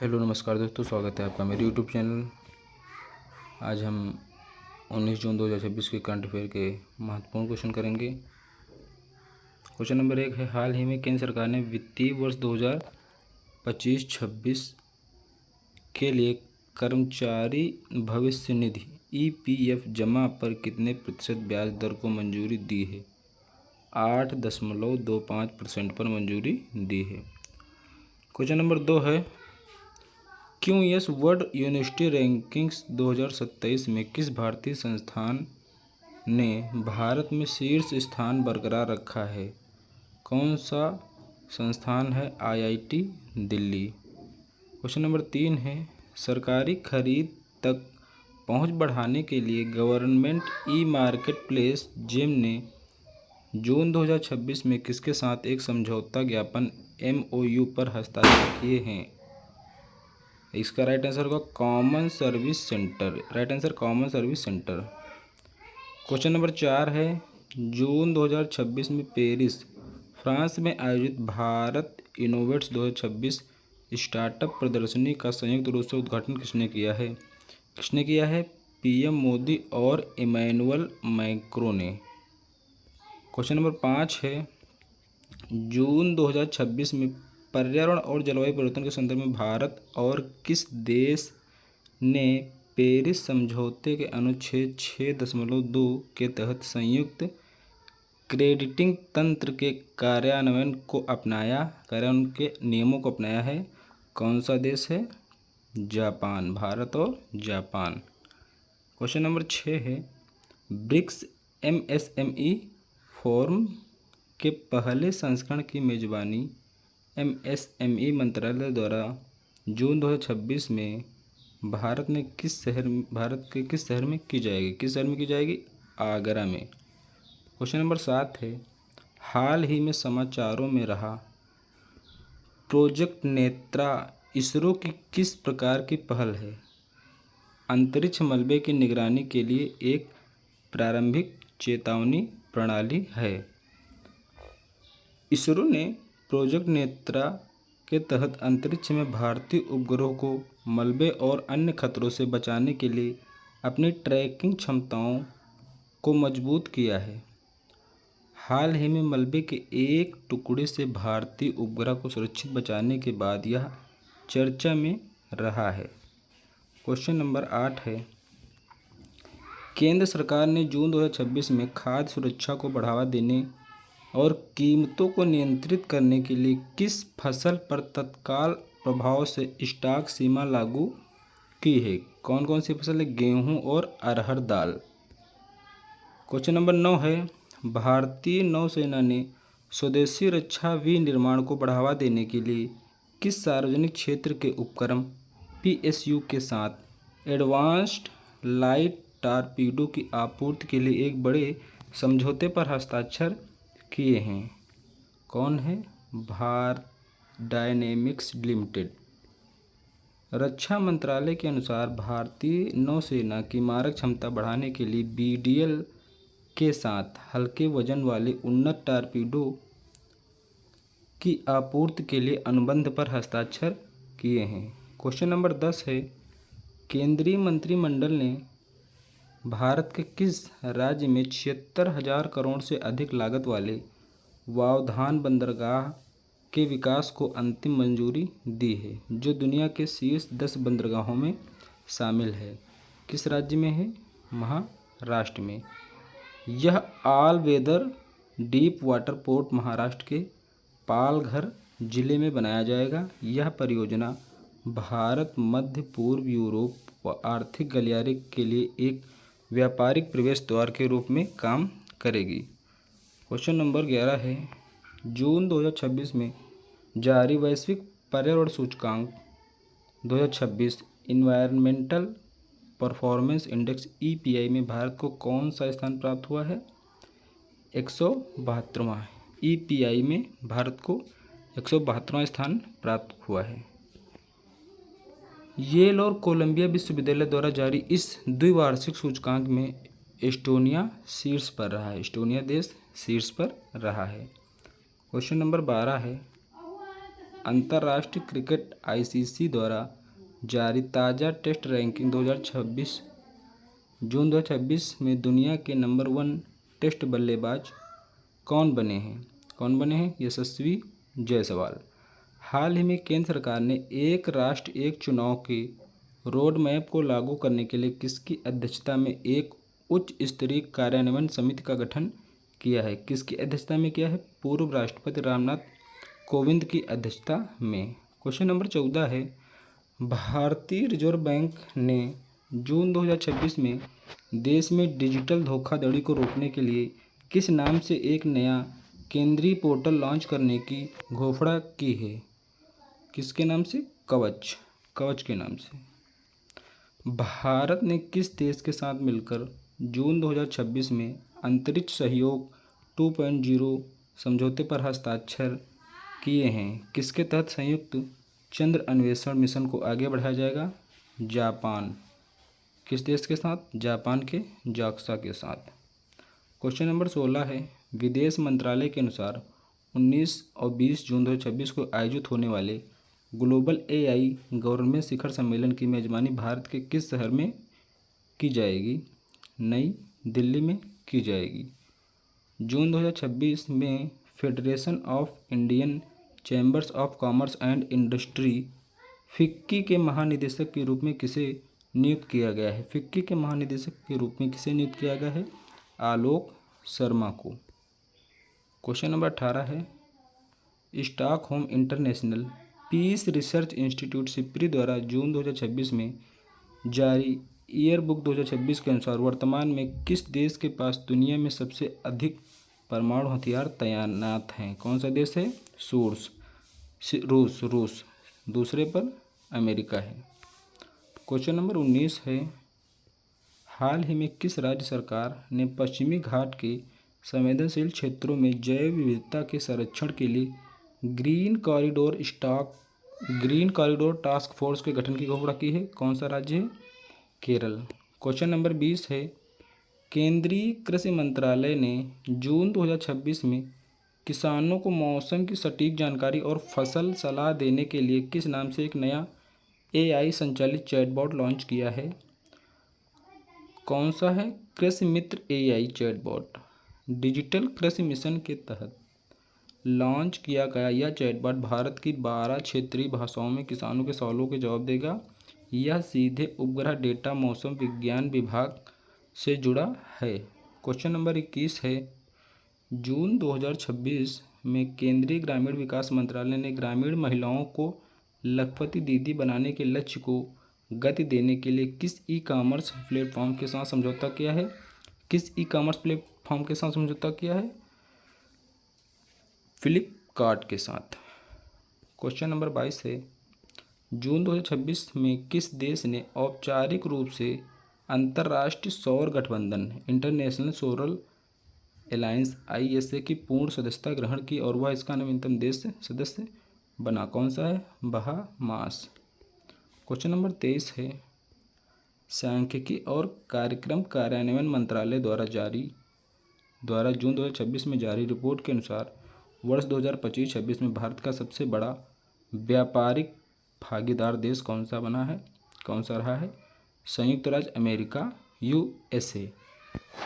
Hello नमस्कार दोस्तों, स्वागत है आपका मेरे यूट्यूब चैनल। आज हम 19 जून 2026 के करंट अफेयर के महत्वपूर्ण क्वेश्चन करेंगे। क्वेश्चन नंबर 1 है, हाल ही में केंद्र सरकार ने वित्तीय वर्ष 2025-26 के लिए कर्मचारी भविष्य निधि EPF जमा पर कितने प्रतिशत ब्याज दर को मंजूरी दी है? 8.25% पर मंजूरी दी है। क्वेश्चन नंबर 2 है, QS वर्ल्ड यूनिवर्सिटी रैंकिंग्स 2027 में किस भारतीय संस्थान ने भारत में शीर्ष स्थान बरकरार रखा है? कौन सा संस्थान है? IIT दिल्ली। क्वेश्चन नंबर 3 है, सरकारी खरीद तक पहुंच बढ़ाने के लिए गवर्नमेंट ई-मार्केटप्लेस जेम ने जून 2026 में किसके साथ एक समझौता ज्ञापन MOU पर हस्ताक्षर किए हैं? इसका राइट आंसर होगा common service centre. Right answer common service centre. Question number 4 है, जून 2026 में पेरिस फ्रांस में आयोजित भारत इनोवेट्स 2026 स्टार्टअप प्रदर्शनी का संयुक्त रूप से उद्घाटन किसने किया है? किसने किया है? PM मोदी और इमैनुअल मैक्रों ने। क्वेश्चन नंबर 5 है, जून 2026 में पर्यावरण और जलवायु परिवर्तन के संदर्भ में भारत और किस देश ने पेरिस समझौते के अनुच्छेद 6.2 के तहत संयुक्त क्रेडिटिंग तंत्र के कार्यान्वयन के नियमों को अपनाया है? कौन सा देश है? जापान। भारत और जापान। क्वेश्चन नंबर 6 है, ब्रिक्स MSME फोरम के पहले संस्करण की मेजबानी MSME मंत्रालय द्वारा जून 2026 में भारत के किस शहर में की जाएगी? किस शहर में की जाएगी? आगरा में। क्वेश्चन नंबर 7 है, हाल ही में समाचारों में रहा प्रोजेक्ट नेत्रा इसरो की किस प्रकार की पहल है? अंतरिक्ष मलबे की निगरानी के लिए एक प्रारंभिक चेतावनी प्रणाली है। इसरो ने प्रोजेक्ट नेत्रा के तहत अंतरिक्ष में भारतीय उपग्रहों को मलबे और अन्य खतरों से बचाने के लिए अपनी ट्रैकिंग क्षमताओं को मजबूत किया है। हाल ही में मलबे के एक टुकड़े से भारतीय उपग्रह को सुरक्षित बचाने के बाद यह चर्चा में रहा है। क्वेश्चन नंबर 8 है, केंद्र सरकार ने जून 2026 में खाद्य सुरक्षा को बढ़ावा देने और कीमतों को नियंत्रित करने के लिए किस फसल पर तत्काल प्रभाव से स्टॉक सीमा लागू की है? कौन कौन सी फसल है? गेहूं और अरहर दाल। क्वेश्चन नंबर 9 है, भारतीय नौसेना ने स्वदेशी रक्षा विनिर्माण को बढ़ावा देने के लिए किस सार्वजनिक क्षेत्र के उपक्रम PSU के साथ एडवांस्ड लाइट टारपीडो की आपूर्ति के लिए एक बड़े समझौते पर हस्ताक्षर किए हैं? कौन है? Bharat dynamics limited. रक्षा मंत्रालय के अनुसार भारतीय नौसेना की मारक क्षमता बढ़ाने के लिए BDL के साथ हल्के वजन वाले उन्नत टारपीडो की आपूर्ति के लिए अनुबंध पर हस्ताक्षर किए हैं। क्वेश्चन नंबर 10 है, केंद्रीय मंत्रिमंडल ने भारत के किस राज्य में 76,000 करोड़ से अधिक लागत वाले वावधान बंदरगाह के विकास को अंतिम मंजूरी दी है, जो दुनिया के शीर्ष 10 बंदरगाहों में शामिल है? किस राज्य में है? महाराष्ट्र में। यह all weather deep water port Maharashtra के पालघर जिले में बनाया जाएगा। यह परियोजना भारत, मध्य पूर्व, यूरोप व आर्थिक गलियारे के लिए एक व्यापारिक प्रवेश द्वार के रूप में काम करेगी। क्वेश्चन नंबर 11 है, जून 2026 में जारी वैश्विक पर्यावरण सूचकांक 2026 इन्वायरमेंटल परफॉर्मेंस इंडेक्स EPI में भारत को कौन सा स्थान प्राप्त हुआ है? 172वां। EPI में भारत को 172वां स्थान प्राप्त हुआ है। येल और कोलंबिया विश्वविद्यालय द्वारा जारी इस द्विवार्षिक सूचकांक में एस्टोनिया शीर्ष पर रहा है। एस्टोनिया देश शीर्ष पर रहा है। क्वेश्चन नंबर 12 है, अंतर्राष्ट्रीय क्रिकेट आईसीसी द्वारा जारी ताज़ा टेस्ट रैंकिंग 2026 जून 2026 में दुनिया के नंबर 1 टेस्ट बल्लेबाज कौन बने हैं? यशस्वी जायसवाल। हाल ही में केंद्र सरकार ने एक राष्ट्र एक चुनाव के रोड मैप को लागू करने के लिए किसकी अध्यक्षता में एक उच्च स्तरीय कार्यान्वयन समिति का गठन किया है? किसकी अध्यक्षता में किया है? पूर्व राष्ट्रपति रामनाथ कोविंद की अध्यक्षता में। क्वेश्चन नंबर 14 है, भारतीय रिजर्व बैंक ने जून 2026 में देश में डिजिटल धोखाधड़ी को रोकने के लिए किस नाम से एक नया केंद्रीय पोर्टल लॉन्च करने की घोषणा की है? किसके नाम से? कवच के नाम से। भारत ने किस देश के साथ मिलकर जून 2026 में अंतरिक्ष सहयोग 2.0 समझौते पर हस्ताक्षर किए हैं? किसके तहत संयुक्त चंद्र अन्वेषण मिशन को आगे बढ़ाया जाएगा? जापान। किस देश के साथ? जापान के जाक्सा के साथ। क्वेश्चन नंबर 16 है, विदेश मंत्रालय के अनुसार 19 और 20 जून 2026 को आयोजित होने वाले ग्लोबल एआई गवर्नमेंट शिखर सम्मेलन की मेजबानी भारत के किस शहर में की जाएगी? नई दिल्ली में की जाएगी। जून 2026 में federation of Indian chambers of commerce and industry FICCI के महानिदेशक के रूप में किसे नियुक्त किया गया है? फिक्की के महानिदेशक के रूप में किसे नियुक्त किया गया है? आलोक शर्मा को। क्वेश्चन नंबर 18 है, Stockholm International Peace Research Institute SIPRI द्वारा जून 2026 में जारी ईयर बुक 2026 के अनुसार वर्तमान में किस देश के पास दुनिया में सबसे अधिक परमाणु हथियार तैनात हैं? कौन सा देश है? रूस। दूसरे पर अमेरिका है। क्वेश्चन नंबर 19 है, हाल ही में किस राज्य सरकार ने पश्चिमी घाट के संवेदनशील क्षेत्रों में जैव विविधता के संरक्षण के लिए ग्रीन कॉरिडोर टास्क फोर्स के गठन की घोषणा की है? कौन सा राज्य है? केरल। क्वेश्चन नंबर 20 है, केंद्रीय कृषि मंत्रालय ने जून 2026 में किसानों को मौसम की सटीक जानकारी और फसल सलाह देने के लिए किस नाम से एक नया एआई संचालित चैटबॉट लॉन्च किया है? कौन सा है? कृषि मित्र एआई चैटबॉट। डिजिटल कृषि मिशन के तहत लॉन्च किया गया यह चैटबॉट भारत की 12 क्षेत्रीय भाषाओं में किसानों के सवालों के जवाब देगा। यह सीधे उपग्रह डेटा मौसम विज्ञान विभाग से जुड़ा है। क्वेश्चन नंबर 21 है, जून 2026 में केंद्रीय ग्रामीण विकास मंत्रालय ने ग्रामीण महिलाओं को लखपति दीदी बनाने के लक्ष्य को गति देने के लिए किस ई कॉमर्स प्लेटफॉर्म के साथ समझौता किया है? किस ई कॉमर्स प्लेटफॉर्म के साथ समझौता किया है? फ्लिपकार्ट के साथ। क्वेश्चन नंबर 22 है, जून 2026 में किस देश ने औपचारिक रूप से अंतर्राष्ट्रीय सौर गठबंधन इंटरनेशनल सोलर अलायंस ISA की पूर्ण सदस्यता ग्रहण की और वह इसका नवीनतम देश सदस्य बना? कौन सा है? बहामास। क्वेश्चन नंबर 23 है, सांख्यिकी और कार्यक्रम कार्यान्वयन मंत्रालय द्वारा जून 2026 में जारी रिपोर्ट के अनुसार वर्ष 2025-26 में भारत का सबसे बड़ा व्यापारिक भागीदार देश कौन सा रहा है? संयुक्त राज्य अमेरिका USA।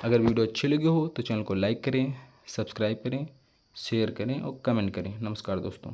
अगर वीडियो अच्छी लगी हो तो चैनल को लाइक करें, सब्सक्राइब करें, शेयर करें और कमेंट करें। नमस्कार दोस्तों।